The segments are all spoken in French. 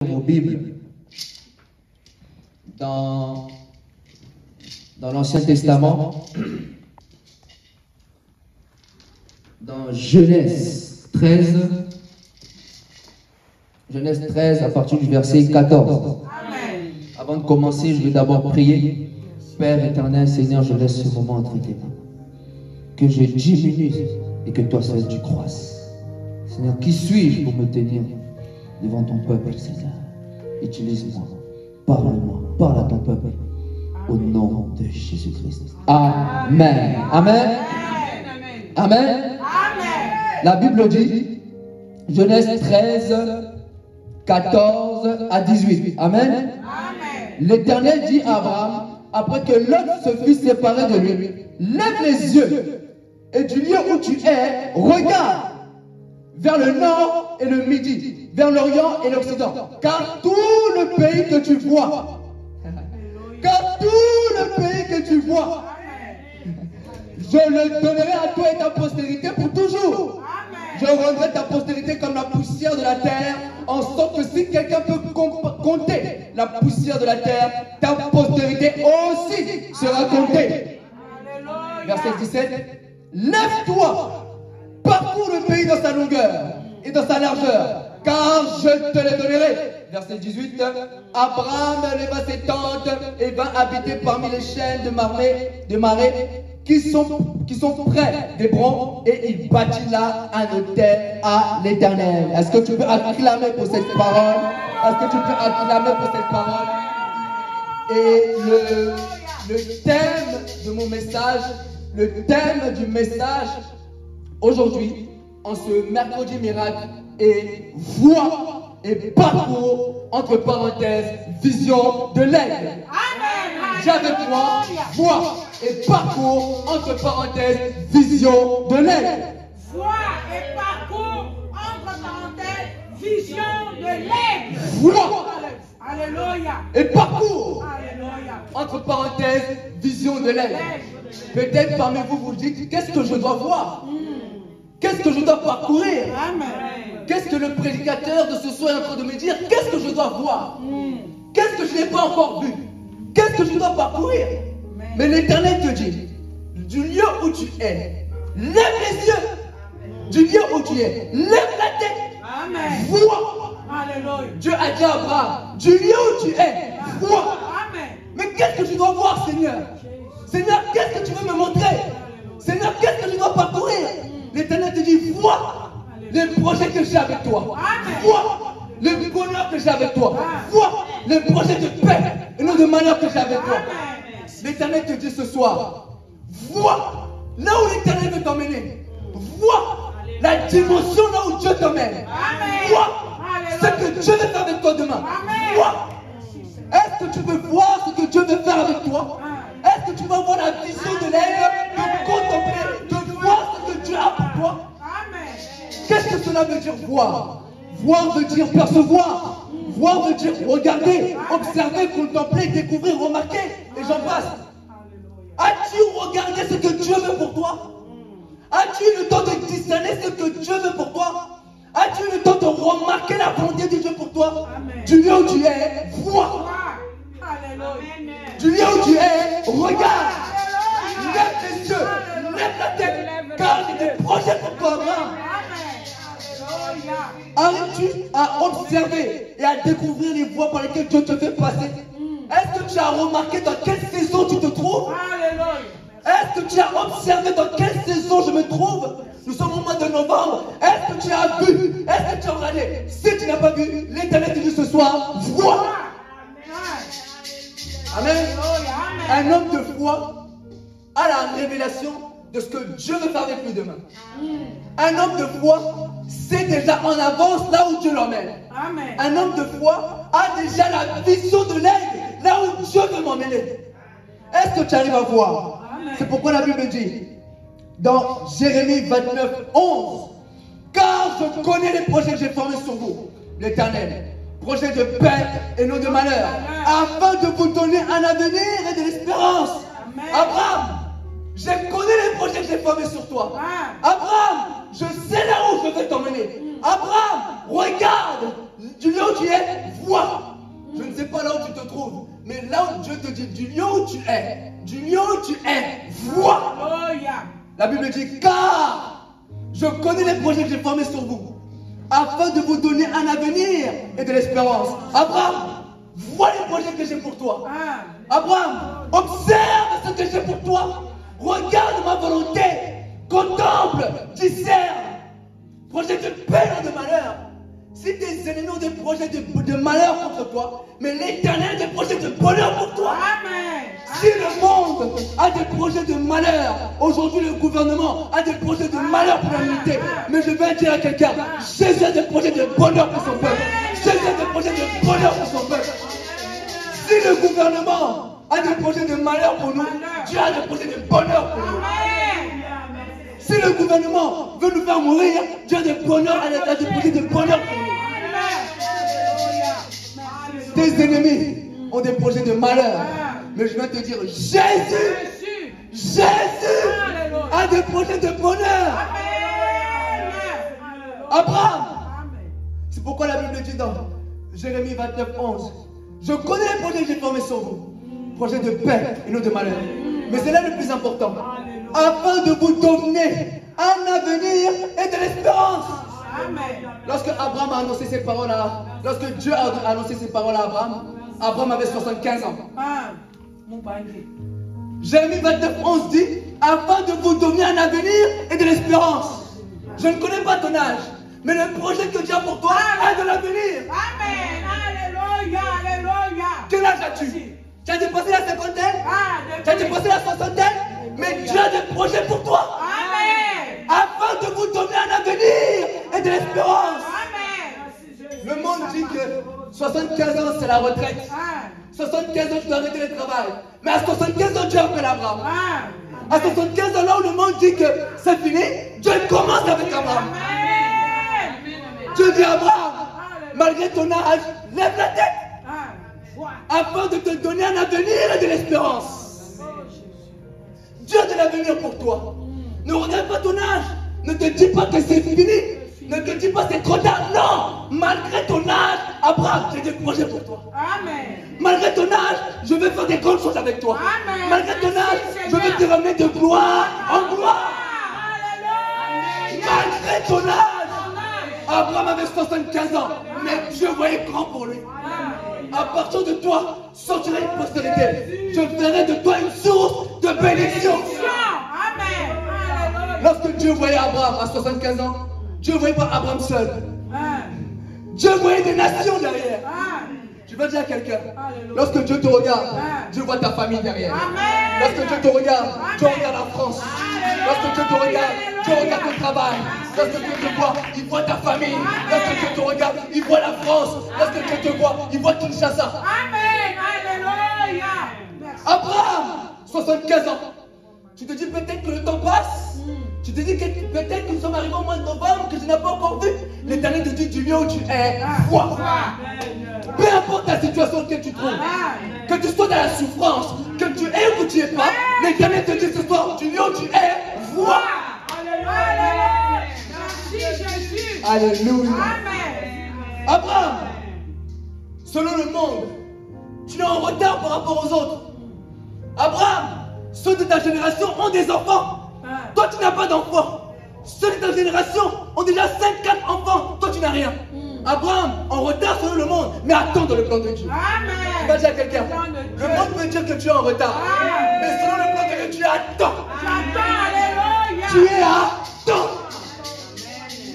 vos Bibles dans l'Ancien Testament, dans Genèse 13, à partir du verset 14. Amen. Avant de commencer, je vais d'abord prier. Père éternel, Seigneur, je laisse ce moment entre tes mains. Que je diminue et que toi seul tu croisses. Seigneur, qui suis-je pour me tenir devant ton peuple, Seigneur? Utilise-moi, parle-moi, parle à ton peuple, au nom de Jésus-Christ. Amen. Amen. Amen. Amen. La Bible dit, Genèse 13, 14 à 18. Amen. L'Éternel dit à Abraham, après que Lot se fut séparé de lui, lève les yeux et du lieu où tu es, regarde vers le nord et le midi, vers l'Orient et l'Occident. Car tout le pays que tu vois, je le donnerai à toi et ta postérité pour toujours. Je rendrai ta postérité comme la poussière de la terre, en sorte que si quelqu'un peut compter la poussière de la terre, ta postérité aussi sera comptée. Verset 17. Lève-toi, parcours le pays dans sa longueur et dans sa largeur, car je te le donnerai. Verset 18. Abraham leva ses tentes et vint habiter parmi les chaînes de marée qui sont près d'Hébron, et il bâtit là un autel à l'Éternel. Est-ce que tu peux acclamer pour cette parole? Est-ce que tu peux acclamer pour cette parole? Et le thème de mon message, le thème du message aujourd'hui, en ce mercredi miracle, est voix et parcours, entre parenthèses, vision de l'aigle. J'ai avec moi voix et parcours, entre parenthèses, vision de l'aigle. Voix et parcours, entre parenthèses, vision de l'aigle. Voix. Alléluia. Et parcours. Alléluia. Entre parenthèses, vision de l'aigle. Peut-être parmi vous vous dites, qu'est-ce que je dois voir? Qu'est-ce que je dois parcourir? Qu'est-ce que le prédicateur de ce soir est en train de me dire? Qu'est-ce que je dois voir? Qu'est-ce que je n'ai pas encore vu? Qu'est-ce que je dois parcourir? Mais l'Éternel te dit, du lieu où tu es, lève les yeux. Du lieu où tu es, lève la tête. Vois. Alléluia. Dieu a dit à Abraham, du lieu où tu es, vois. Mais qu'est-ce que je dois voir, Seigneur? Seigneur, qu'est-ce que tu veux me montrer? Seigneur, qu'est-ce que je dois parcourir? L'Éternel te dit, vois les projets que j'ai avec toi. Vois le bonheur que j'ai avec toi. Vois les projets de paix et non de malheur que j'ai avec toi. L'Éternel te dit ce soir, vois là où l'Éternel veut t'emmener. Vois la dimension là où Dieu t'emmène. Vois ce que Dieu veut faire avec toi demain. Vois. Est-ce que tu veux voir ce que Dieu veut faire avec toi? Est-ce que tu veux avoir la vision de l'aigle, de contempler, de voir ce que Dieu a pour toi? Qu'est-ce que cela veut dire voir? Voir veut dire percevoir. Voir veut dire regarder, observer, contempler, découvrir, remarquer, et j'en passe. As-tu regardé ce que Dieu veut pour toi? As-tu eu le temps de discerner ce que Dieu veut pour toi? As-tu eu le temps de remarquer la volonté de Dieu pour toi? Du lieu où tu es, vois. Du lieu où tu es, regarde. Lève les yeux, lève la tête, car j'ai des projets pour toi, Abraham. Arrives-tu à observer et à découvrir les voies par lesquelles Dieu te fait passer? Est-ce que tu as remarqué dans quelle saison tu te trouves? Est-ce que tu as observé dans quelle saison je me trouve? Nous sommes au mois de novembre. Est-ce que tu as vu? Est-ce que tu as regardé? Si tu n'as pas vu, l'Éternel te dit ce soir, vois. Amen. Un homme de foi a la révélation de ce que Dieu veut faire avec lui demain. Un homme de foi sait déjà en avance là où Dieu l'emmène. Un homme de foi a déjà la vision de l'aigle là où Dieu veut m'emmener. Est-ce que tu arrives à voir? C'est pourquoi la Bible dit dans Jérémie 29, 11, car je connais les projets que j'ai formés sur vous, l'Éternel, projets de paix et non de malheur, afin de vous donner un avenir et de l'espérance. Abraham, je connais les projets que j'ai formés sur toi. Abraham, je sais là où je vais t'emmener. Abraham, regarde, du lieu où tu es, vois. Je ne sais pas là où tu te trouves, mais là où Dieu te dit, du lieu où tu es, vois. La Bible dit, car je connais les projets que j'ai formés sur vous, afin de vous donner un avenir et de l'espérance. Abraham, vois les projets que j'ai pour toi. Abraham, observe ce que j'ai pour toi. Regarde ma volonté. Contemple, discerne. Projet de paix ou de malheur. Si tes ennemis ont des projets de malheur contre toi, mais l'Éternel a des projets de bonheur pour toi. Amen. Si le monde a des projets de malheur, aujourd'hui le gouvernement a des projets de malheur pour l'humanité, mais je vais dire à quelqu'un, Jésus a des projets de bonheur pour son peuple. Jésus a des projets de bonheur pour son peuple. Si le gouvernement a des projets de malheur pour nous, Dieu a des projets de bonheur pour nous. Si le gouvernement veut nous faire mourir, Dieu a des bonheurs, a des projets de bonheur pour nous. Tes ennemis ont des projets de malheur. Mais je viens te dire, Jésus a des projets de bonheur. Abraham. C'est pourquoi la Bible dit dans Jérémie 29, 11, je connais les projets que j'ai formés sur vous. Projets de paix et non de malheur. Mais c'est là le plus important. Afin de vous donner un avenir et de l'espérance. Lorsque Abraham a annoncé ces paroles lorsque Dieu a annoncé ces paroles à Abraham, Abraham avait 75 ans. Jérémie 29, 11 dit, afin de vous donner un avenir et de l'espérance. Je ne connais pas ton âge, mais le projet que Dieu a pour toi a de l'avenir. Amen. Alléluia. Alléluia. Quel âge as-tu? Tu as dépassé la cinquantaine? Tu as dépassé la soixantaine? Mais Dieu a des projets pour toi. Amen. Afin de vous donner un avenir et de l'espérance. Amen. Le monde dit que 75 ans c'est la retraite. 75 ans tu dois arrêter le travail. Mais à 75 ans Dieu appelle Abraham. À 75 ans là où le monde dit que c'est fini, Dieu commence avec Abraham. Dieu dit à Abraham, malgré ton âge, lève la tête. Afin de te donner un avenir et de l'espérance. Dieu a de l'avenir pour toi. Ne regarde pas ton âge. Ne te dis pas que c'est fini. Ne te dis pas que c'est trop tard. Non. Malgré ton âge, Abraham, j'ai des projets pour toi. Amen. Malgré ton âge, je vais faire des grandes choses avec toi. Amen. Malgré ton âge, je vais te ramener de gloire en gloire. Malgré ton âge, Abraham avait 75 ans. Mais Dieu voyait grand pour lui. À partir de toi, sortira une postérité. Je ferai de toi une source de bénédiction. Amen. Lorsque Dieu voyait Abraham à 75 ans, Dieu ne voyait pas Abraham seul. Dieu voyait des nations derrière. Je veux dire à quelqu'un, lorsque Dieu te regarde, Dieu voit ta famille derrière. Lorsque Dieu te regarde, Dieu regarde la France. Lorsque Dieu te regarde, Dieu regarde ton travail. Lorsque Dieu te voit, il voit ta famille. Lorsque Dieu te regarde, il voit la France. Lorsque Dieu te voit, il voit Kinshasa. Amen. Alléluia. Abraham, 75 ans. Tu te dis peut-être que le temps passe. Tu te dis que peut-être que nous sommes arrivés au mois de novembre, que je n'ai pas encore vu. L'Éternel te dit du lieu où tu es, vois. Peu importe la situation que tu trouves, que tu sois dans la souffrance, que tu es ou que tu n'es pas, l'Éternel te dit ce soir, du lieu où tu es, vois. Alléluia. Merci Jésus. Alléluia. Amen. Abraham, selon le monde, tu es en retard par rapport aux autres. Abraham, ceux de ta génération ont des enfants. Toi, tu n'as pas d'enfants. Ceux de ta génération ont déjà 5-4 enfants. Toi, tu n'as rien. Abraham, en retard selon le monde, mais attends dans le plan de Dieu. Amen. Tu vas dire à quelqu'un, le monde peut dire que tu es en retard. Mais selon le plan de Dieu, tu es à temps. Alléluia. Tu es à temps.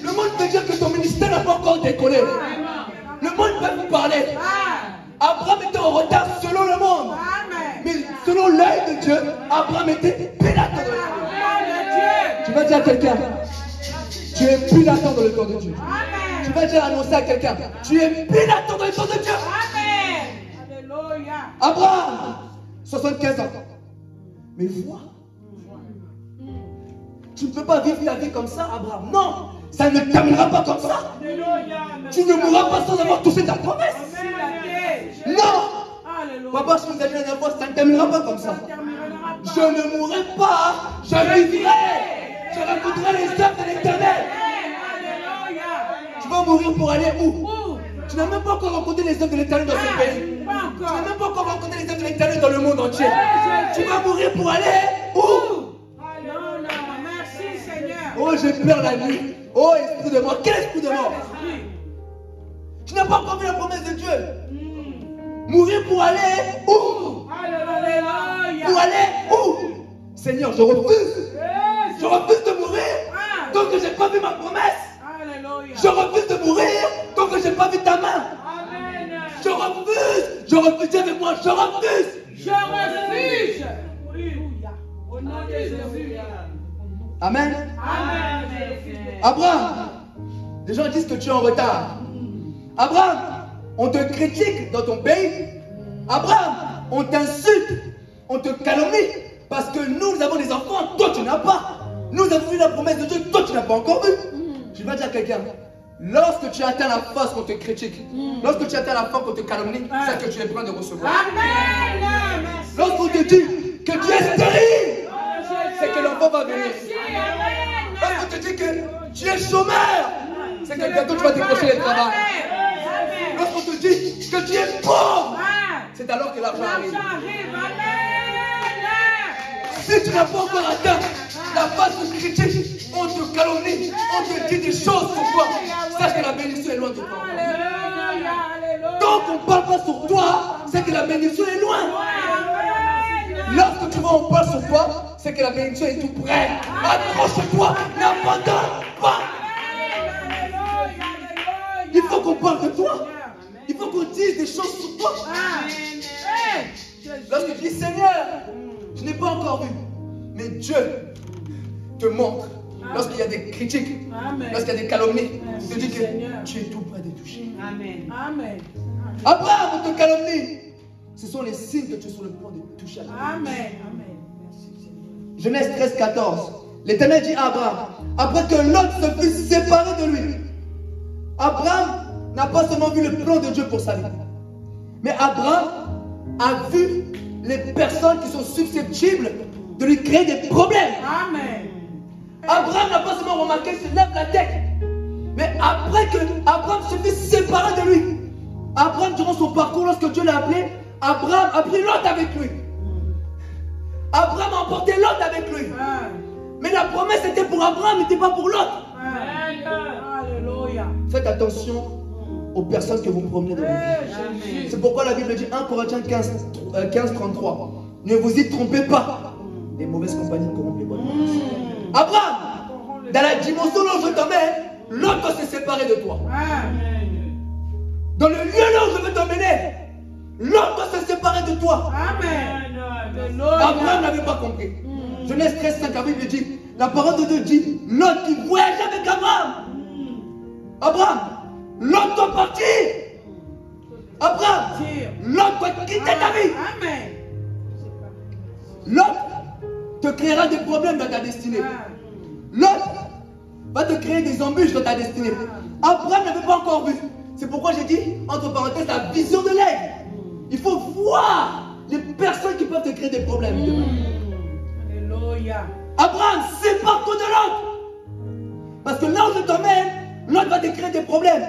Le monde peut dire que ton ministère n'a pas encore décollé. Le monde peut vous parler. Abraham était en retard selon le monde. Mais selon l'œil de Dieu, Abraham était pilatant dans le temps de Dieu. Tu vas dire à quelqu'un, tu es pilatant dans le temps de Dieu. Tu vas dire annoncer à quelqu'un, tu es pilatant dans le temps de Dieu. Alléluia. Abraham, 75 ans. Mais vois. Tu ne peux pas vivre ta vie comme ça, Abraham. Non, ça ne terminera pas comme ça. Tu ne mourras pas sans avoir touché ta promesse. Non. Papa, je vous ai dit la dernière fois, ça ne terminera pas comme ça. Je ne mourrai pas, je vivrai. Je rencontrerai les œuvres de l'Éternel. vas mourir pour aller où? Où? Tu n'as même pas encore rencontré les œuvres de l'Éternel dans ce pays. Pas Tu n'as encore. même pas encore rencontré les œuvres de l'Éternel dans le monde entier. Tu vas mourir pour aller où? Non, non, merci Seigneur. Oh, j'ai peur la nuit. Oh, esprit de mort. Quel esprit de mort? Esprit. Tu n'as pas encore vu la promesse de Dieu. Mourir pour aller où? Alléluia. Pour aller où? Seigneur, je refuse. Je refuse de mourir tant que je n'ai pas vu ma promesse. Alléluia. Je refuse de mourir tant que je n'ai pas vu ta main. Amen. Je refuse. Je refuse. Dis avec moi, je refuse. Je refuse. Alléluia. Au nom de Jésus. Amen. Amen. Abraham, les gens disent que tu es en retard. Abraham, on te critique dans ton pays. Abraham, on t'insulte, on te calomnie. Parce que nous avons des enfants, toi tu n'as pas. Nous avons vu la promesse de Dieu, toi tu n'as pas encore vu. Je vais dire à quelqu'un, lorsque tu atteins la phase qu'on te critique, lorsque tu atteins la phase qu'on te calomnie, c'est que tu es prêt de recevoir. Amen. Merci. Lorsqu'on te dit que tu es stérile, c'est que l'enfant va venir. Merci. Amen. Lorsqu'on te dit que tu es chômeur, c'est que bientôt tu vas décrocher le travail. Amen. Lorsqu'on te dit que tu es pauvre, Ah, c'est alors que l'argent arrive. l'argent arrive. Amen. Si tu n'as pas encore atteint la phase de critique, on te calomnie, on te dit des choses sur toi, sache que la bénédiction est loin de toi. Alléluia. Alléluia. Tant qu'on ne parle pas sur toi, c'est que la bénédiction est loin. Amen. Lorsque tu vois on parle sur toi, c'est que la bénédiction est tout près. Accroche-toi, n'abandonne pas. Il faut qu'on parle de toi. Il faut qu'on dise des choses sur toi. Lorsque tu dis Seigneur, je n'ai pas encore vu, mais Dieu te montre. Lorsqu'il y a des critiques, lorsqu'il y a des calomnies, il te dit que tu es tout près de toucher. Amen. Amen. Abraham, on te calomnie. Ce sont les signes que tu es sur le point de toucher à Dieu. Amen. Amen. Merci Seigneur. Genèse 13, 14. L'Éternel dit à Abraham, après que Lot se fut séparé de lui, Abraham n'a pas seulement vu le plan de Dieu pour sa vie, mais Abraham a vu les personnes qui sont susceptibles de lui créer des problèmes. Amen. Abraham n'a pas seulement remarqué qu'il lève la tête, mais après que Abraham se fut séparé de lui, Abraham, durant son parcours, lorsque Dieu l'a appelé, Abraham a pris Lot avec lui. Abraham a emporté Lot avec lui. Mais la promesse était pour Abraham, n'était pas pour Lot. Alléluia. Faites attention aux personnes que vous promenez dans la vie. C'est pourquoi la Bible dit 1 Corinthiens 15, 33. Ne vous y trompez pas. Les mauvaises compagnies corrompent les bonnes. Abraham, dans la dimension où je t'emmène, Lot doit se séparer de toi. Dans le lieu là où je veux t'emmener, Lot doit se séparer de toi. Amen. Abraham n'avait pas compris. Genèse 13, 5, la Bible dit, la parole de Dieu dit, Lot qui voyage avec Abraham. Abraham, Lot doit partir. Abraham, Lot doit quitter ta vie. Amen. Lot te créera des problèmes dans ta destinée. Lot va te créer des embûches dans ta destinée. Abraham n'avait pas encore vu. C'est pourquoi j'ai dit, entre parenthèses, la vision de l'aigle. Il faut voir les personnes qui peuvent te créer des problèmes. Alléluia. Abraham, sépare-toi de Lot. Parce que là où je t'emmène, Lot va te créer des problèmes.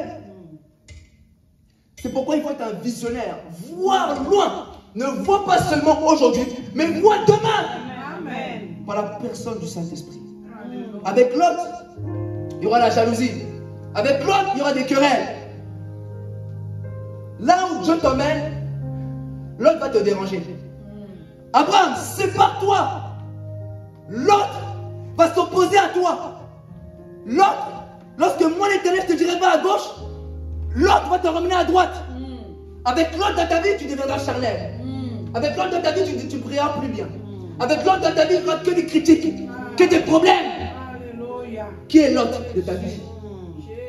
C'est pourquoi il faut être un visionnaire. Voir loin. Ne vois pas seulement aujourd'hui, mais vois demain. Amen. Par la personne du Saint-Esprit. Avec Lot, il y aura la jalousie. Avec Lot, il y aura des querelles. Là où Dieu t'emmène, Lot va te déranger. Abraham, sépare-toi. Lot va s'opposer à toi. Lot, lorsque moi l'Éternel te dirai va à gauche, Lot va te ramener à droite. Avec Lot dans ta vie, tu deviendras charnel. Avec Lot dans ta vie, tu ne prieras plus bien. Avec Lot dans ta vie, il n'y aura que des critiques, que des problèmes. Alléluia. Qui est Lot de ta vie?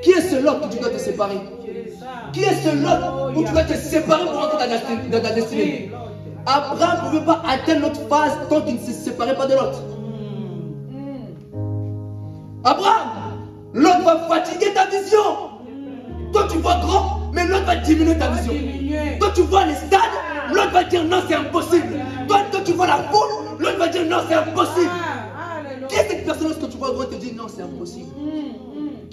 Qui est ce Lot où tu dois te séparer? Qui est ce Lot où tu dois te séparer pour rentrer dans ta destinée? Abraham ne pouvait pas atteindre notre phase tant qu'il ne se séparait pas de Lot. Abraham, Lot va fatiguer ta vision. Toi tu vois grand, mais Lot va diminuer ta vision. Toi tu vois les stades, Lot va dire non c'est impossible. Toi tu vois la foule, Lot va dire non c'est impossible. Qui est cette personne lorsque tu vois grand te dit non c'est impossible?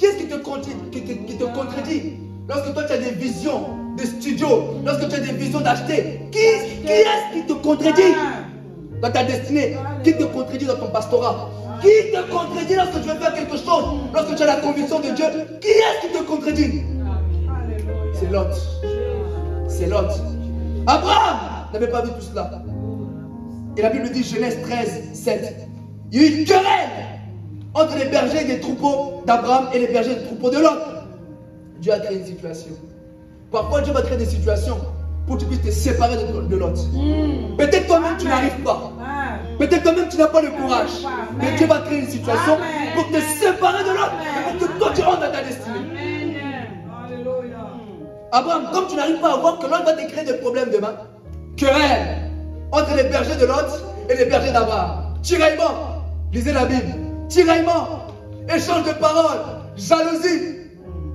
Qu'est-ce qui te contredit? Lorsque toi tu as des visions de studio, lorsque tu as des visions d'acheter, qui est-ce qui te contredit dans ta destinée? Qui te contredit dans ton pastorat? Qui te contredit lorsque tu veux faire quelque chose? Lorsque tu as la conviction de Dieu, qui est-ce qui te contredit? C'est Lot. C'est Lot. Abraham n'avait pas vu tout cela. Et la Bible dit, Genèse 13, 7. Il y a eu une querelle entre les bergers des troupeaux d'Abraham et les bergers des troupeaux de Lot. Dieu a créé une situation. Parfois, Dieu va créer des situations pour que tu puisses te séparer de Lot. Peut-être toi-même, tu n'arrives pas. Peut-être toi-même, tu n'as pas le courage. Mais Dieu va créer une situation pour te séparer de Lot et pour que toi, tu rentres dans ta destinée. Abraham, comme tu n'arrives pas à voir que Lot va te créer des problèmes demain, querelle entre les bergers de Lot et les bergers d'Abraham. Tiraillement, lisez la Bible. Tiraillement, échange de paroles, jalousie.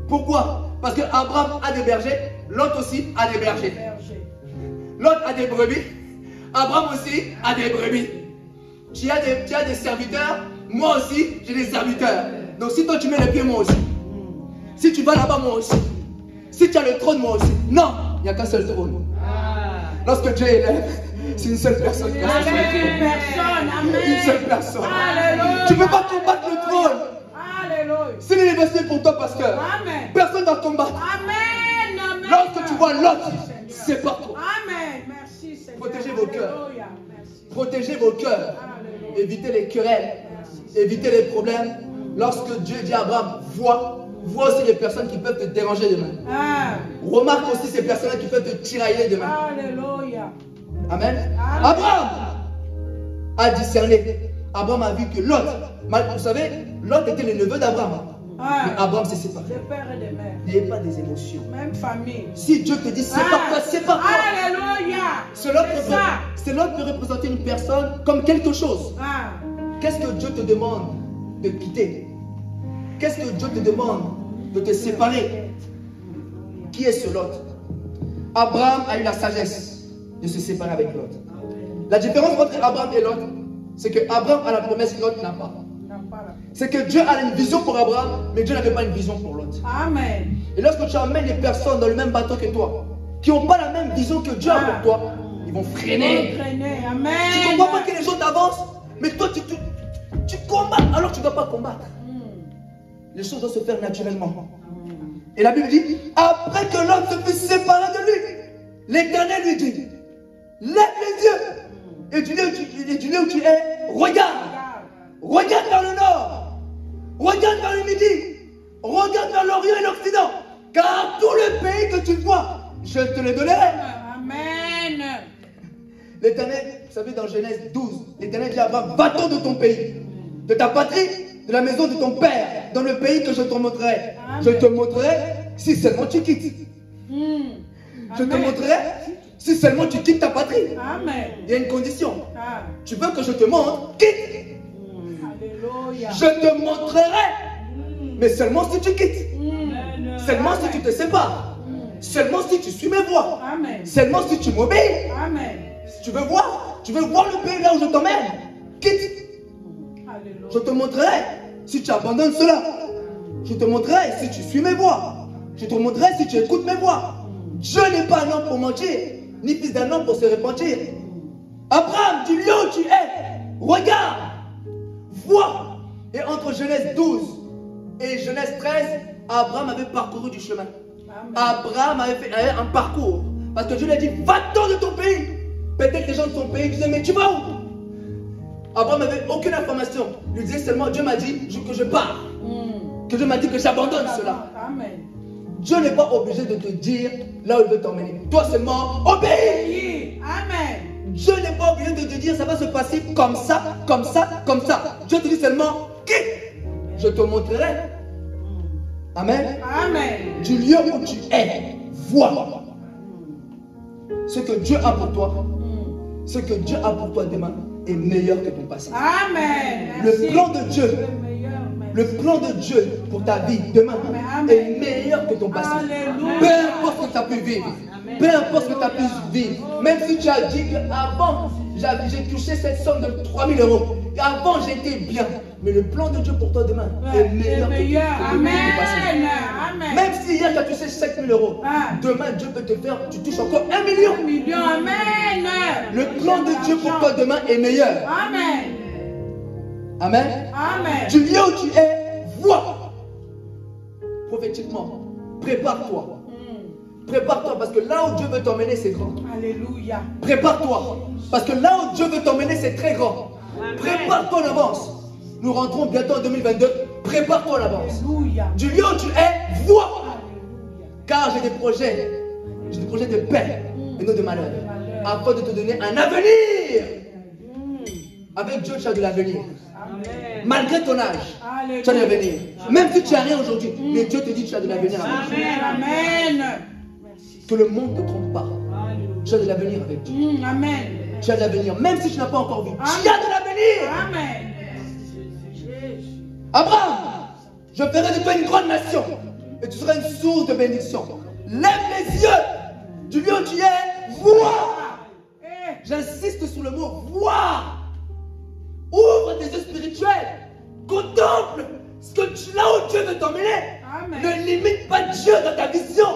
Pourquoi? Parce que Abraham a des bergers, Lot aussi a des bergers. Lot a des brebis, Abraham aussi a des brebis. Tu as des serviteurs, moi aussi j'ai des serviteurs. Donc si toi tu mets les pieds, moi aussi. Si tu vas là-bas, moi aussi. Si tu as le trône, moi aussi. Non, il n'y a qu'un seul trône. Lorsque Dieu élève, c'est une seule personne. Une seule personne. Tu ne peux pas combattre le trône. C'est l'université pour toi, pasteur. Personne ne va combattre. Lorsque tu vois l'autre, c'est pas toi. Protégez vos cœurs. Protégez vos cœurs. Évitez les querelles. Évitez les problèmes. Lorsque Dieu dit à Abraham, vois aussi les personnes qui peuvent te déranger demain. Remarque aussi ces personnes qui peuvent te tirailler demain. Amen. Abraham a discerné. Abraham a vu que Lot, vous savez, Lot était le neveu d'Abraham. Mais Abraham s'est séparé. Il n'y a pas des émotions. Même famille. Si Dieu te dit c'est pas toi, c'est pas toi. Alléluia. Cela peut représenter une personne comme quelque chose. Qu'est-ce que Dieu te demande de quitter? Qu'est-ce que Dieu te demande de te séparer? Qui est ce Lot? Abraham a eu la sagesse de se séparer avec Lot. La différence entre Abraham et Lot, c'est que Abraham a la promesse que Lot n'a pas. C'est que Dieu a une vision pour Abraham, mais Dieu n'avait pas une vision pour Lot. Amen. Et lorsque tu amènes les personnes dans le même bateau que toi, qui n'ont pas la même vision que Dieu a pour toi, ils vont freiner. Amen. Tu ne comprends pas que les gens avancent, mais toi tu combats alors que tu ne dois pas combattre. Les choses doivent se faire naturellement. Et la Bible dit, après que l'homme se fut séparé de lui, l'Éternel lui dit, lève les yeux, et du lieu où tu es, regarde. Regarde vers le nord, regarde vers le midi, regarde vers l'Orient et l'Occident, car tout le pays que tu vois, je te le donnerai. Amen. L'Éternel, vous savez dans Genèse 12, l'Éternel dit à Abraham, va-t'en de ton pays, de ta patrie, de la maison de ton père, dans le pays que je te montrerai. Amen. Je te montrerai si seulement tu quittes. Je te montrerai si seulement tu quittes ta patrie. Amen. Il y a une condition. Tu veux que je te montre, quitte. Je te montrerai, mais seulement si tu quittes, seulement si tu te sépares, seulement si tu suis mes voies, seulement si tu m'obéis. Si tu veux voir le pays là où je t'emmène, quitte. Je te montrerai si tu abandonnes cela. Je te montrerai si tu suis mes voies. Je te montrerai si tu écoutes mes voies. Dieu n'est pas un homme pour mentir, ni fils d'un homme pour se repentir. Abraham, du lieu où tu es, regarde, vois. Et entre Genèse 12 et Genèse 13, Abraham avait parcouru du chemin. Abraham avait fait un parcours. Parce que Dieu lui a dit, va-t'en de ton pays. Peut-être les gens de son pays disaient, mais tu vas où? Abraham n'avait aucune information. Il lui disait seulement, Dieu m'a dit que je pars. Que Dieu m'a dit que j'abandonne cela. Dieu n'est pas obligé de te dire là où il veut t'emmener. Toi seulement, obéis. Amen. Dieu n'est pas obligé de te dire, ça va se passer comme ça, comme ça, comme ça. Dieu te dit seulement, quitte. Je te montrerai. Amen. Amen. Du lieu où tu es, vois. Ce que Dieu a pour toi, ce que Dieu a pour toi demain est meilleur que ton passé. Amen. Le plan de Dieu, le plan de Dieu pour ta vie demain est meilleur que ton passé. Alléluia. Peu importe ce que tu as pu vivre, peu importe ce que tu as pu vivre, même si tu as dit qu'avant j'ai touché cette somme de 3 000 €, et avant j'étais bien, Mais le plan de Dieu pour toi demain est meilleur que Amen. Amen. Même si hier tu as touché 5 000 euros, demain Dieu peut te faire, tu touches encore 1 million. Amen. Le plan de Dieu pour toi demain est meilleur. Amen. Amen. Amen. Du lieu où tu es, vois. Prophétiquement, prépare-toi. Prépare-toi parce que là où Dieu veut t'emmener, c'est grand. Alléluia. Prépare-toi parce que là où Dieu veut t'emmener, c'est très grand. Prépare-toi en avance. Nous rentrons bientôt en 2022. Prépare-toi en avance. Alléluia. Du lieu où tu es, vois. Car j'ai des projets de paix et non de malheur, afin de te donner un avenir. Avec Dieu, tu as de l'avenir. Malgré ton âge, tu as de l'avenir. Même si tu n'as rien aujourd'hui, mais Dieu te dit que tu as de l'avenir avec Dieu. Amen. Que le monde ne te trompe pas. Tu as de l'avenir avec Dieu. Amen. Tu as de l'avenir, même si tu n'as pas encore vu. Tu as de l'avenir. Amen. Abraham, je ferai de toi une grande nation et tu seras une source de bénédiction. Lève les yeux du lieu où tu es, vois. J'insiste sur le mot voir. Ouvre tes yeux spirituels. Contemple ce que là où Dieu veut t'emmener. Ne limite pas Dieu dans ta vision.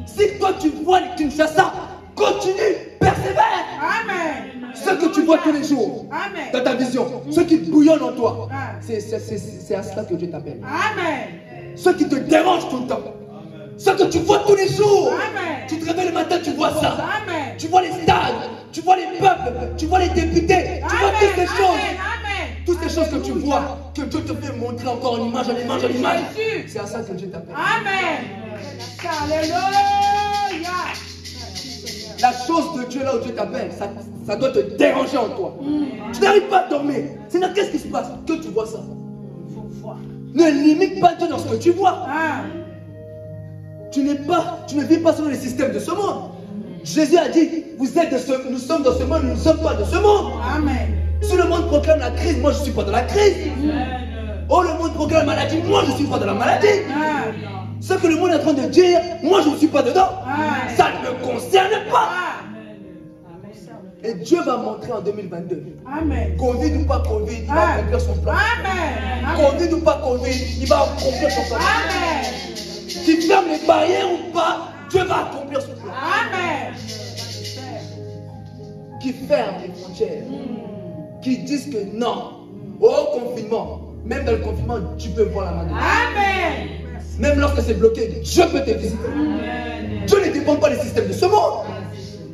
Si toi tu vois les Kinshasa, continue, persévère. Amen. Ce que tu vois tous les jours dans ta vision, ce qui bouillonne en toi, c'est à cela que Dieu t'appelle. Amen. Ce qui te dérange tout le temps, ce que tu vois tous les jours. Amen. Tu te réveilles le matin, tu vois ça. Amen. Tu vois les stades, tu vois les peuples, tu vois les députés, tu vois toutes ces choses. Toutes ces choses que tu vois, que Dieu te fait montrer encore en image, en image, en image. C'est à ça que Dieu t'appelle. Amen. Alléluia. La chose de Dieu là où Dieu t'appelle, ça doit te déranger en toi. Tu n'arrives pas à dormir. Seigneur, qu'est-ce qui se passe? Que tu vois ça. Ne limite pas Dieu dans ce que tu vois. Tu ne vis pas selon les systèmes de ce monde. Jésus a dit, nous sommes dans ce monde, nous ne sommes pas de ce monde. Amen. Si le monde proclame la crise, moi je ne suis pas dans la crise. Oh, le monde proclame la maladie, moi je ne suis pas dans la maladie. Ce que le monde est en train de dire, moi je ne suis pas dedans. Ça ne me concerne pas. Et Dieu va montrer en 2022. Amen. Covid ou pas Covid, il va accomplir son plan. Amen. Covid ou pas Covid, il va accomplir son plan. Amen. Qu'il ferme les barrières ou pas, Dieu va accomplir son plan. Amen. Qui ferme les frontières, qui disent que non, au confinement, même dans le confinement, tu peux voir la main de Dieu. Amen. Même lorsque c'est bloqué, Dieu peut te visiter. Dieu ne dépend pas des systèmes de ce monde.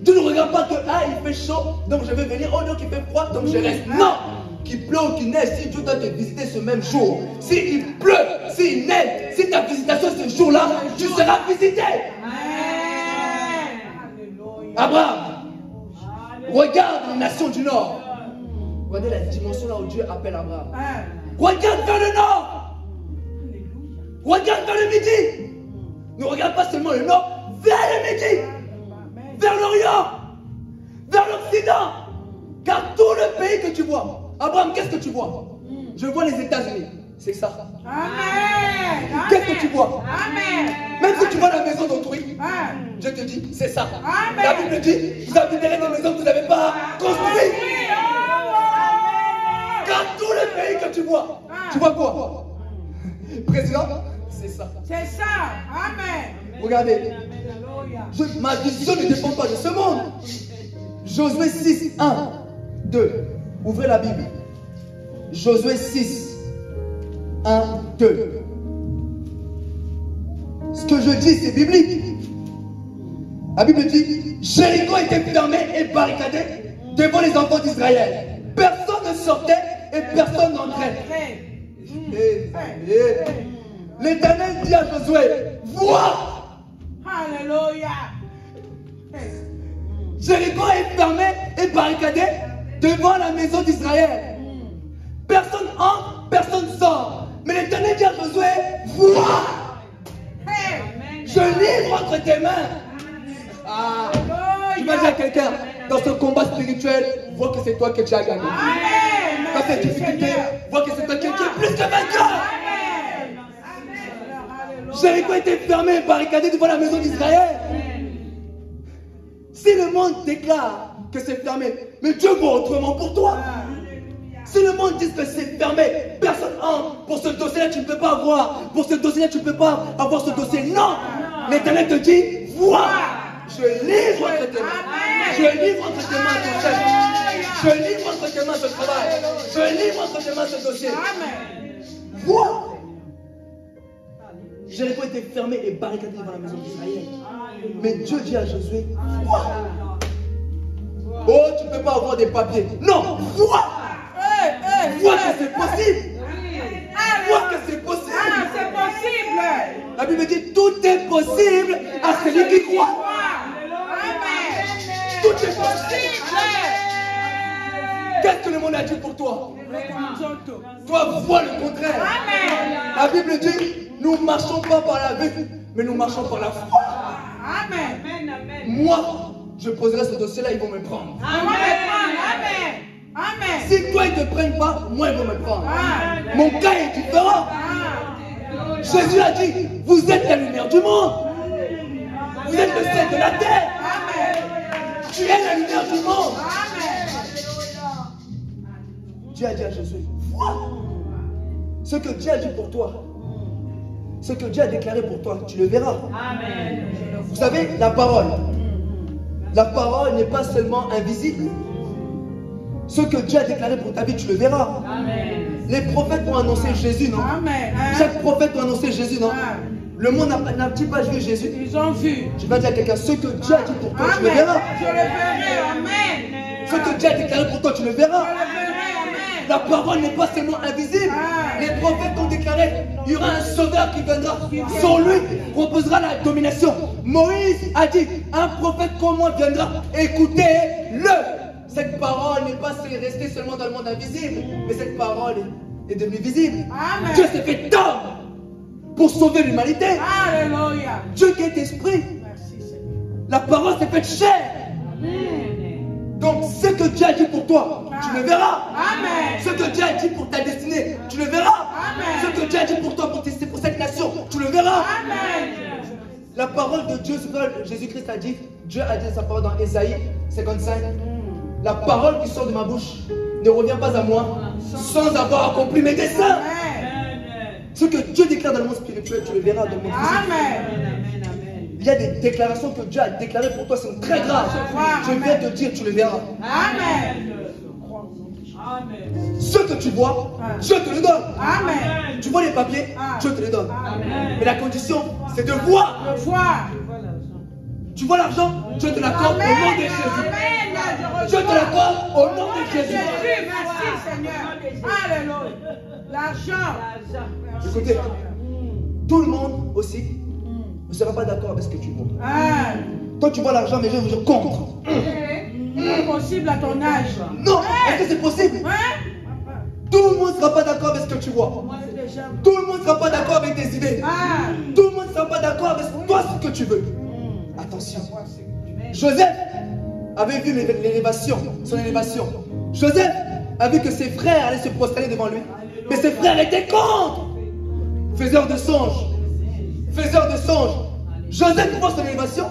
Dieu ne regarde pas que il fait chaud, donc je vais venir. Oh non, qu'il fait froid, donc je reste. Non, qu'il pleut ou qu'il neige, si Dieu doit te visiter ce même jour, s'il pleut, s'il neige, si ta visitation ce jour-là, tu seras visité. Abraham, regarde les nations du Nord. Regardez la dimension là où Dieu appelle Abraham. Regarde vers le Nord. Regarde vers le Midi. Ne regarde pas seulement le Nord, vers le Midi. Vers l'Orient, vers l'Occident. Car tout le pays que tu vois, Abraham, qu'est-ce que tu vois? Je vois les États-Unis, c'est ça. Amen. Qu'est-ce que tu vois? Amen. Même si tu vois la maison d'autrui, Dieu te dit, c'est ça. Amen. La Bible dit, vous habiterez des maisons que vous n'avez pas construites. Car tout le pays que tu vois quoi? Président, c'est ça. C'est ça. Amen. Regardez. Ma vision ne dépend pas de ce monde. Josué 6, 1, 2. Ouvrez la Bible. Josué 6, 1, 2. Ce que je dis, c'est biblique. La Bible dit, Jéricho était fermé et barricadé devant les enfants d'Israël. Personne ne sortait et personne n'entrait. L'Éternel dit à Josué, vois. Alléluia. Jéricho est fermé et barricadé devant la maison d'Israël. Personne entre, personne sort. Mais l'Éternel dit à Josué, vois. Je livre entre tes mains. Tu vas dire à quelqu'un, dans ce combat spirituel, vois que c'est toi que tu as gagné. Dans cette difficulté, vois que c'est toi qui es plus que vainqueur. Jéricho était fermé et barricadé devant la maison d'Israël. Si le monde déclare que c'est fermé, mais Dieu voit autrement pour toi. Si le monde dit que c'est fermé, personne entre. Pour ce dossier-là, tu ne peux pas avoir. Pour ce dossier-là, tu ne peux pas avoir ce dossier. Non. L'Éternel te dit, vois. Je livre entre tes mains. Je livre entre tes mains ton chef. Je livre entre tes mains ce travail. Je livre entre tes mains ce dossier. Vois. Jéricho était fermé et barricadé devant la maison d'Israël. Mais Dieu dit à Josué, vois. Oh, tu ne peux pas avoir des papiers. Non, vois. Vois que c'est possible. Vois que c'est possible. C'est possible. La Bible dit, tout est possible à celui qui croit. Tout est possible. Qu'est-ce que le monde a dit pour toi? Toi, vois le contraire. La Bible dit, nous ne marchons pas par la vue, mais nous marchons par la foi. Amen. Moi, je poserai ce dossier-là, ils vont me prendre. Amen. Si toi, ils ne te prennent pas, moi, ils vont me prendre. Mon cas est différent. Jésus a dit, vous êtes la lumière du monde. Vous êtes le sel de la terre. Tu es la lumière du monde. Dieu a dit à Jésus, vois. Ce que Dieu a dit pour toi, ce que Dieu a déclaré pour toi, tu le verras. Amen. Vous savez, la parole n'est pas seulement invisible. Ce que Dieu a déclaré pour ta vie, tu le verras. Amen. Les prophètes ont annoncé Jésus, non? Amen. Chaque prophète a annoncé Jésus, non? Le monde n'a-t-il pas vu Jésus? Ils ont vu. Tu vas dire à quelqu'un, ce que Dieu a dit pour toi, tu le verras. Je le verrai. Amen. Ce que Dieu a déclaré pour toi, tu le verras. Je le verrai. Amen. La parole n'est pas seulement invisible. Les prophètes ont déclaré, il y aura un sauveur qui viendra. Sur lui reposera la domination. Moïse a dit, un prophète comme moi viendra. Écoutez-le. Cette parole n'est pas restée seulement dans le monde invisible, mais cette parole est devenue visible. Amen. Dieu s'est fait homme pour sauver l'humanité. Alléluia. Dieu qui est esprit. Merci Seigneur. La parole s'est faite chair. Donc ce que Dieu a dit pour toi, tu le verras. Amen. Ce que Dieu a dit pour ta destinée, tu le verras. Amen. Ce que Dieu a dit pour toi, pour cette nation, tu le verras. Amen. La parole de Dieu, c'est que Jésus-Christ a dit, Dieu a dit sa parole dans Ésaïe 55. La parole qui sort de ma bouche ne revient pas à moi sans avoir accompli mes desseins. Ce que Dieu déclare dans le monde spirituel, tu le verras dans le monde physique. Amen. Il y a des déclarations que Dieu a déclarées pour toi, c'est très grave. Je viens te dire, tu le verras. Amen. Ce que tu vois, Dieu te le donne. Amen. Tu vois les papiers, Dieu te les donne. Amen. Mais la condition, c'est de voir. Le voir. Tu vois l'argent, Dieu te l'accorde au nom de Jésus. Dieu te l'accorde au nom de Jésus. Jésus, merci Seigneur. Alléluia. L'argent. Écoutez, tout le monde aussi ne sera pas d'accord avec ce que tu vois. Toi, tu vois l'argent, mais je vais vous dire contre. C'est possible à ton âge. Non, est-ce que c'est possible? Tout le monde ne sera pas d'accord avec ce que tu vois. Tout le monde ne sera pas d'accord avec tes idées. Tout le monde ne sera pas d'accord avec toi, ce que tu veux. Attention. Joseph avait vu son élévation. Joseph a vu que ses frères allaient se prosterner devant lui. Mais ses frères étaient contre. Faiseurs de songes. Joseph voit son élévation.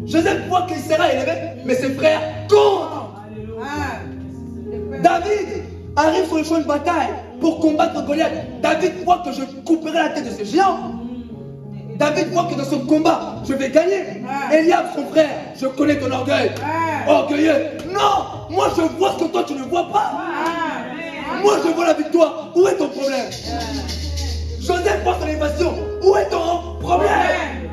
Joseph voit qu'il sera élevé, mais ses frères contre. David arrive sur le champ de bataille pour combattre Goliath. David voit que je couperai la tête de ce géant. David voit que dans son combat, je vais gagner. Eliab, son frère, je connais ton orgueil. Orgueilleux. Non, moi je vois ce que toi tu ne vois pas. Moi je vois la victoire. Où est ton problème? Joseph voit son élévation. Où est ton problème?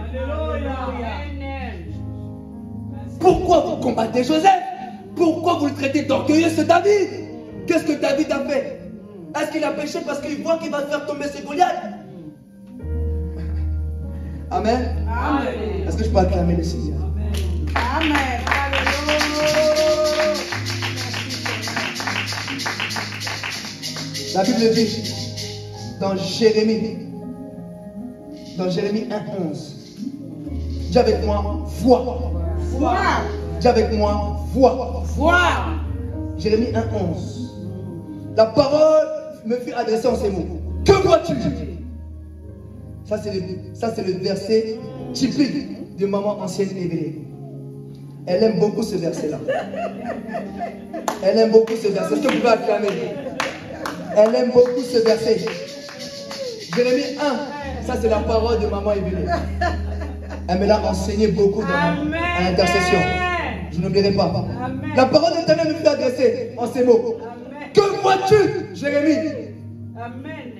Pourquoi vous combattez Joseph? Pourquoi vous le traitez d'orgueilleux, ce David? Qu'est-ce que David a fait? Est-ce qu'il a péché parce qu'il voit qu'il va faire tomber ses Goliaths? Amen. Est-ce que je peux acclamer le Seigneur? Amen. La Bible dit dans Jérémie 1:11, dis avec moi, vois. Dis avec moi, vois. Jérémie 1:11. La parole me fut adressée en ces mots. Que vois-tu? Ça c'est le verset typique de maman ancienne éveillée. Elle aime beaucoup ce verset-là. Elle aime beaucoup ce verset. Est-ce que vous pouvez acclamer? Elle aime beaucoup ce verset. Jérémie 1, ça c'est la parole de maman Evelyne. Elle me l'a enseigné beaucoup dans l'intercession. Je n'oublierai pas. Amen. La parole de l'Éternel me fait adresser en ces mots. Amen. Que vois-tu, Jérémie? Amen.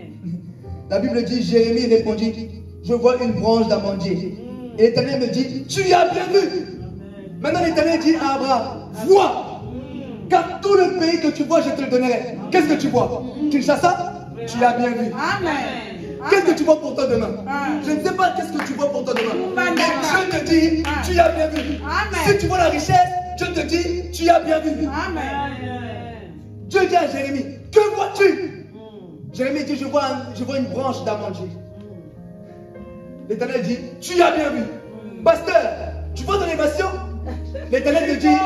La Bible dit, Jérémie répondit, je vois une branche d'amandier. Et l'Éternel me dit, tu y as bien vu. Maintenant l'Éternel dit à Abraham, vois, car tout le pays que tu vois, je te le donnerai. Qu'est-ce que tu vois? Kinshasa? Tu as bien vu. Amen. Qu'est-ce que tu vois pour toi demain? Je ne sais pas qu'est-ce que tu vois pour toi demain. Mais Dieu te dit, tu as bien vu. Si tu vois la richesse, Dieu te dit, tu as bien vu. Amen. Dieu dit à Jérémie, que vois-tu? Jérémie dit, je vois une branche d'amandier. L'Éternel dit, tu as bien vu. Pasteur, tu vois ton évasion? L'Éternel te dit,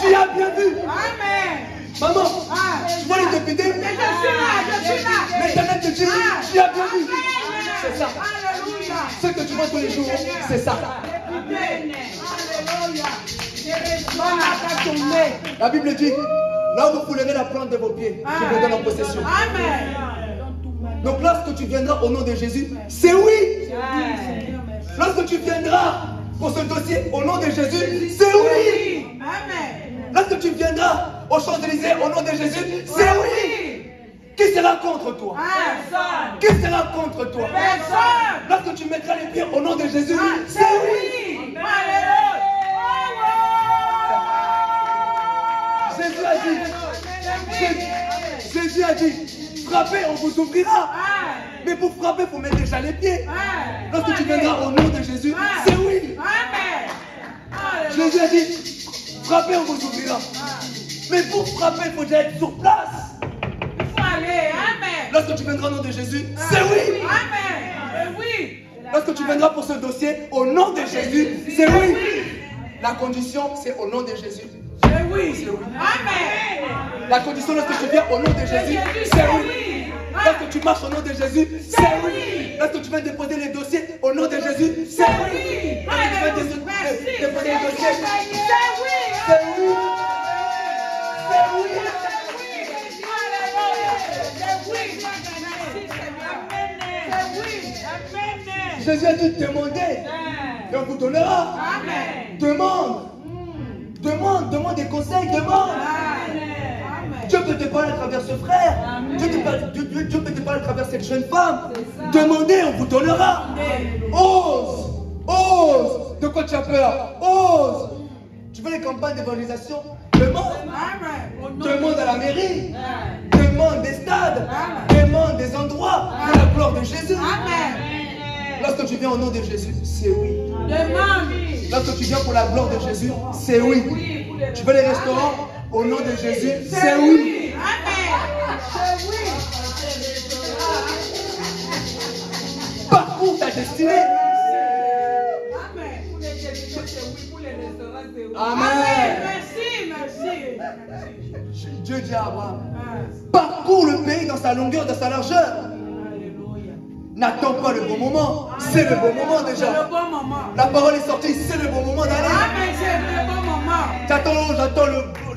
tu as bien vu. Amen. Maman, tu vois les députés? Je suis là. L'Éternel te dit, tu as bien vu. C'est ça. Alléluia. Ce que tu vois tous les jours, c'est ça. Alléluia. La Bible dit, là où vous foulerez la plante de vos pieds, je vous donne en possession. Amen. Donc lorsque tu viendras au nom de Jésus, c'est oui. Lorsque tu viendras pour ce dossier au nom de Jésus, c'est oui. Amen. Lorsque tu viendras aux Champs-Élysées au nom de Jésus, c'est oui. Qui sera contre toi? Personne. Qui sera contre toi? Personne. Lorsque tu mettras les pieds au nom de Jésus, c'est oui. Jésus a dit, frappez, on vous ouvrira. Mais pour frapper, il faut mettre déjà les pieds. Lorsque tu viendras au nom de Jésus, c'est oui. Jésus a dit, frappez, on vous ouvrira. Mais pour frapper, il faut déjà être sur place. Lorsque tu viendras au nom de Jésus, c'est oui. Lorsque tu viendras pour ce dossier, au nom de Jésus, c'est oui. La condition, c'est au nom de Jésus. C'est oui. Amen. La condition lorsque tu viens au nom de Jésus, c'est oui. Lorsque tu marches au nom de Jésus, c'est oui. Lorsque tu viens déposer les dossiers au nom de Jésus, c'est oui. Lorsque tu viens déposer les dossiers, c'est oui. C'est oui. Jésus a dit, demandez et on vous donnera. Demande. Demande des conseils, demande. Dieu peut te parler à travers ce frère. Dieu peut te parler à travers cette jeune femme. Demandez, on vous donnera. Ose. De quoi tu as peur? Ose. Tu veux les campagnes d'évangélisation? Demande. Demande à la mairie. Demande des stades. Demande des endroits pour la gloire de Jésus. Lorsque tu viens au nom de Jésus, c'est oui. Lorsque tu viens pour la gloire de Jésus, c'est oui. Tu veux les restaurants au nom de Jésus, c'est oui. Parcours ta destinée. Amen. Dieu dit à Abraham, parcours le pays dans sa longueur, dans sa largeur. N'attends pas le bon moment, c'est le bon moment déjà. La parole est sortie, c'est le bon moment d'aller.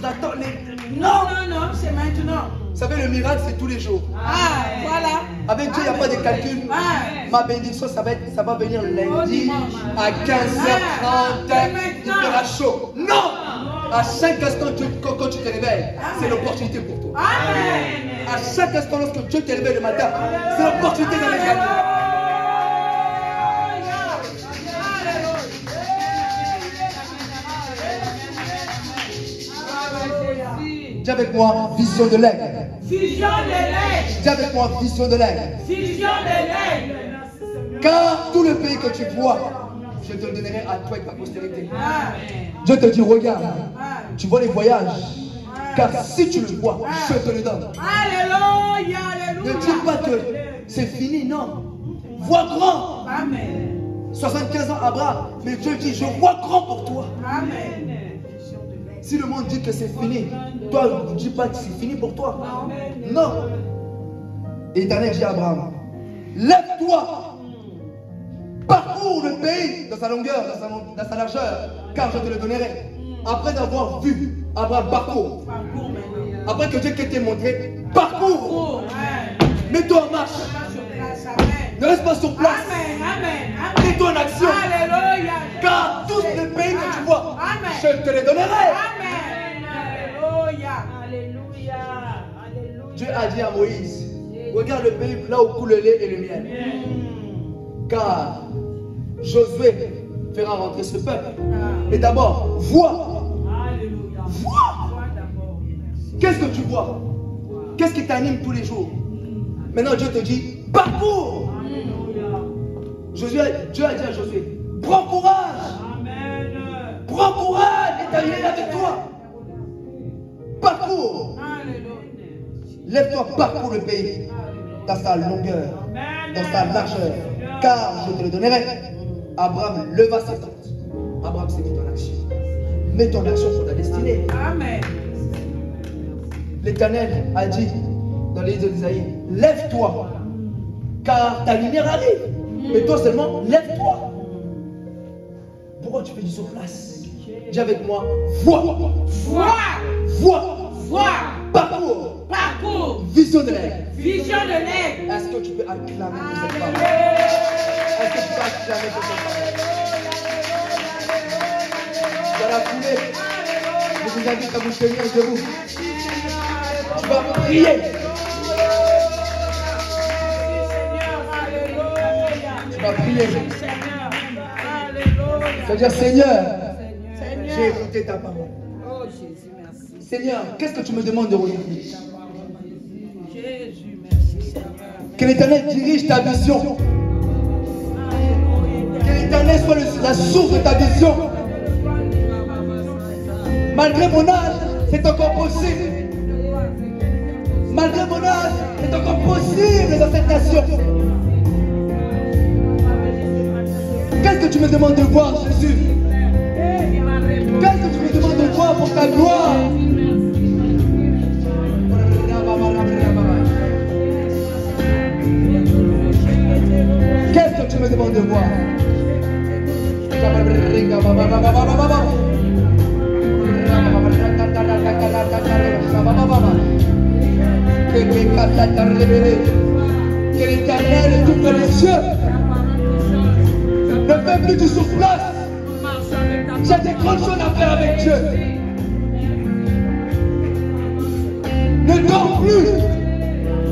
J'attends les... Non, c'est maintenant. Vous savez, le miracle, c'est tous les jours. Voilà. Avec Dieu, il n'y a pas de calcul. Ma bénédiction, ça va venir lundi à 15h30. Il fera chaud. Non! À chaque instant, quand tu te réveilles, c'est l'opportunité pour toi. À chaque instant, lorsque Dieu te réveille le matin, c'est l'opportunité dans les gagner. Dis avec moi, vision de l'aigle. Vision de l'aigle. Dis avec moi, vision de l'aigle. Vision de l'aigle. Car tout le pays que tu vois, je te le donnerai à toi et ta postérité. Dieu te dit, regarde, tu vois les voyages. Car si tu le vois, je te le donne. Alléluia, Ne dis pas que c'est fini, non. Vois grand. Amen. 75 ans, Abraham. Mais Dieu dit, je vois grand pour toi. Amen. Si le monde dit que c'est fini, toi, ne dis pas que c'est fini pour toi. Non. Et l'Éternel dit à Abraham, lève-toi, parcours le pays dans sa longueur, dans sa largeur, car je te le donnerai. Après avoir vu Abraham parcours, après que Dieu t'ait montré, parcours. Mets-toi en marche. Ne reste pas sur place. Mets-toi en action. Car tous les pays que tu vois, je te les donnerai. Dieu a dit à Moïse, regarde le pays là où coule le lait et le miel. Car Josué fera rentrer ce peuple. Mais d'abord, vois. Vois. Qu'est-ce que tu vois? Qu'est-ce qui t'anime tous les jours? Maintenant Dieu te dit, parcours. Dieu a dit à Josué, prends courage. Prends courage, l'Éternel est avec toi. Parcours. Lève-toi, parcours le pays dans sa longueur, dans sa largeur, car je te le donnerai. Abraham leva sa tente. Abraham s'est mis en action. Mets ton action sur ta destinée. Amen. L'Éternel a dit dans les livres d'Isaïe, lève-toi, car ta lumière arrive. Mais toi seulement, lève-toi. Pourquoi tu fais du sur place? Dis avec moi, vois. Vois. Vois. Vois. Parcours. Parcours. Vision de l'aigle. Vision de l'aigle. Est-ce que tu peux acclamer pour cette parole? Est-ce que tu peux acclamer pour cette parole? Dans la foulée, je vous invite à vous tenir debout. Tu vas prier. Tu vas prier. Tu vas dire, Seigneur, j'ai écouté ta parole. Seigneur, qu'est-ce que tu me demandes de aujourd'hui? Que l'Éternel dirige ta vision. Que l'Éternel soit la source de ta vision. Malgré mon âge, c'est encore possible. Malgré mon âge, c'est encore possible dans cette nation. Qu'est-ce que tu me demandes de voir, Jésus? Qu'est-ce que tu me demandes de voir pour ta gloire? Qu'est-ce que tu me demandes de voir? Que l'Éternel ouvre les yeux. Ne fais plus du soufflage. J'ai des grandes choses à faire avec Dieu. Ne dors plus.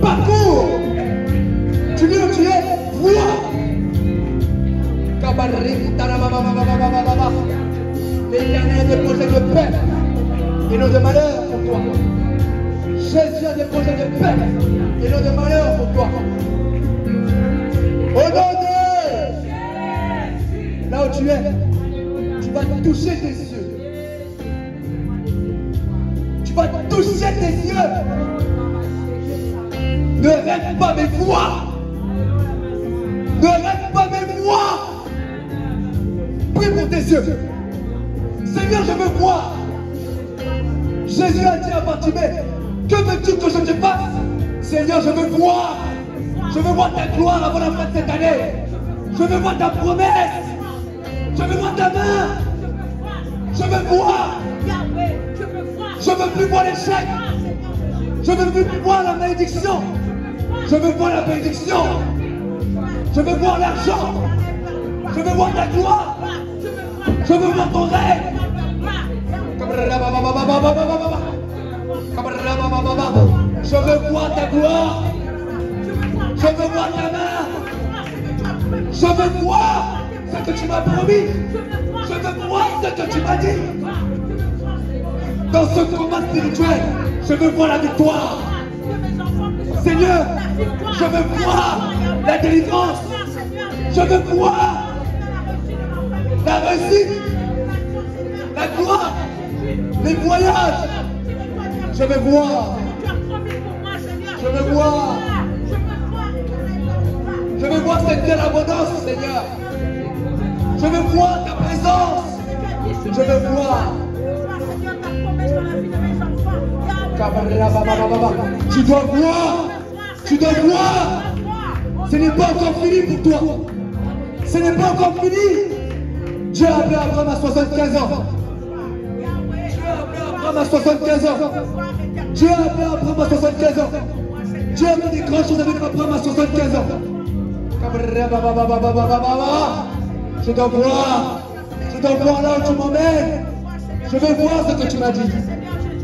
Parcours. Tu dis où tu es. Vois. L'Éternel a des projets de paix et non de malheur pour toi. Jésus a des projets de paix et non de malheur pour toi. Au nom de là où tu es, tu vas toucher tes yeux. Tu vas toucher tes yeux. Ne rêve pas mais vois. Ne rêve pas mais vois. Prie pour tes yeux. Seigneur, je veux voir. Jésus a dit à Bartimée, que veux-tu que je te fasse? Seigneur, je veux voir. Je veux voir ta gloire avant la fin de cette année. Je veux voir ta promesse. Je veux voir ta main. Je veux voir. Je veux plus voir l'échec. Je veux plus voir la malédiction. Je veux voir la bénédiction. Je veux voir l'argent. Je veux voir ta gloire. Je veux voir ton règne. Je veux voir ta gloire. Je veux voir ta main. Je veux voir ce que tu m'as promis. Je veux voir ce que tu m'as dit. Dans ce combat spirituel, je veux voir la victoire. Seigneur, je veux voir la délivrance. Je veux voir la réussite, la gloire, les voyages. Je veux voir. Je veux voir. Je veux voir cette belle abondance, Seigneur. Je veux voir ta présence. Je veux voir. Tu dois voir. Tu dois voir. Ce n'est pas encore fini pour toi. Ce n'est pas encore fini. Dieu a appelé Abraham à 75 ans. Dieu a appelé Abraham à 75 ans. Dieu a appelé Abraham à 75 ans. Dieu Dieu a mis des grandes choses avec Abraham à 75 ans. Je dois voir là où tu m'emmènes. Je vais voir ce que tu m'as dit.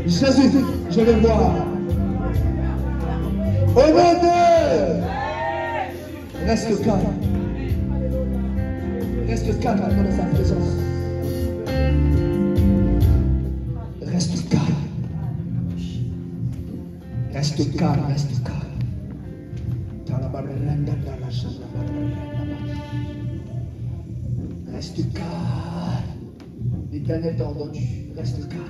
Jésus, je vais voir. Au nom de... Reste calme. Reste calme dans sa présence. Reste calme. Reste calme, reste calme. Reste calme. L'Éternel t'a entendu. Reste calme.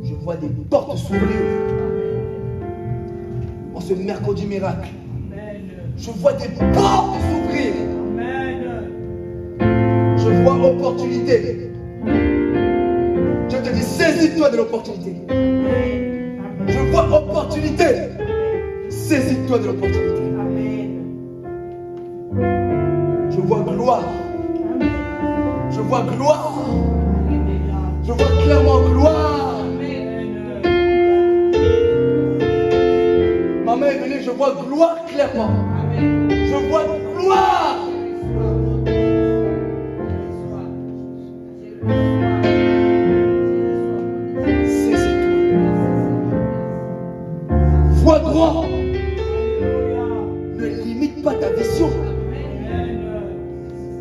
Je vois des portes s'ouvrir en ce mercredi miracle. Je vois des portes s'ouvrir. Je vois opportunité. Je te dis, saisis-toi de l'opportunité. Je vois opportunité. Saisis-toi de l'opportunité. Je vois gloire. Je vois gloire. Je vois clairement gloire. Maman est venue, je vois gloire clairement. Je vois gloire. Vois grand. Ne limite pas ta vision.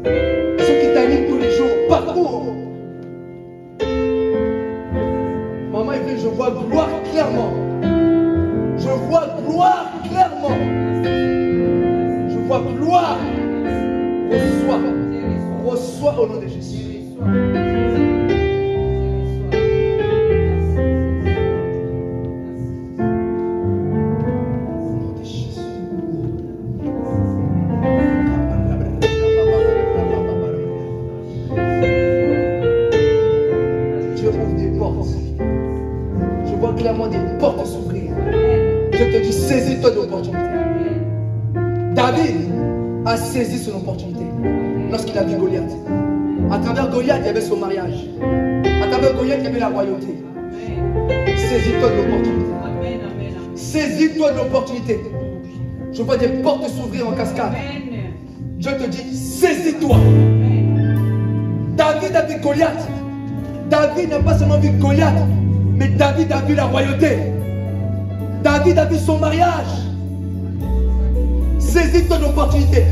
Ce qui t'anime tous les jours, parcours. Maman est venue, je vois gloire clairement. Je vois gloire clairement. Je vois gloire. Reçois. Reçois au nom de Jésus. Clairement des portes s'ouvrir. Je te dis, saisis-toi de l'opportunité. David a saisi son opportunité lorsqu'il a vu Goliath. À travers Goliath, il y avait son mariage. À travers Goliath, il y avait la royauté. Saisis-toi de l'opportunité. Saisis-toi de l'opportunité. Je vois des portes s'ouvrir en cascade. Je te dis, saisis-toi. David a vu Goliath. David n'a pas seulement vu Goliath, mais David a vu la royauté. David a vu son mariage. Saisis ton opportunité.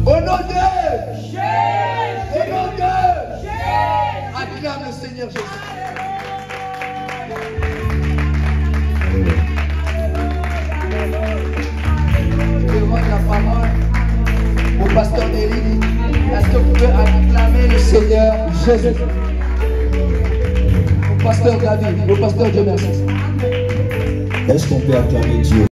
Au nom de Jésus. Au nom de Jésus. Acclame le Seigneur Jésus. Je vais rendre la parole au pasteur Nelly. Est-ce que vous pouvez acclamer le Seigneur Jésus? Au pasteur David, au pasteur Dieu merci. Est-ce qu'on peut acclamer Dieu?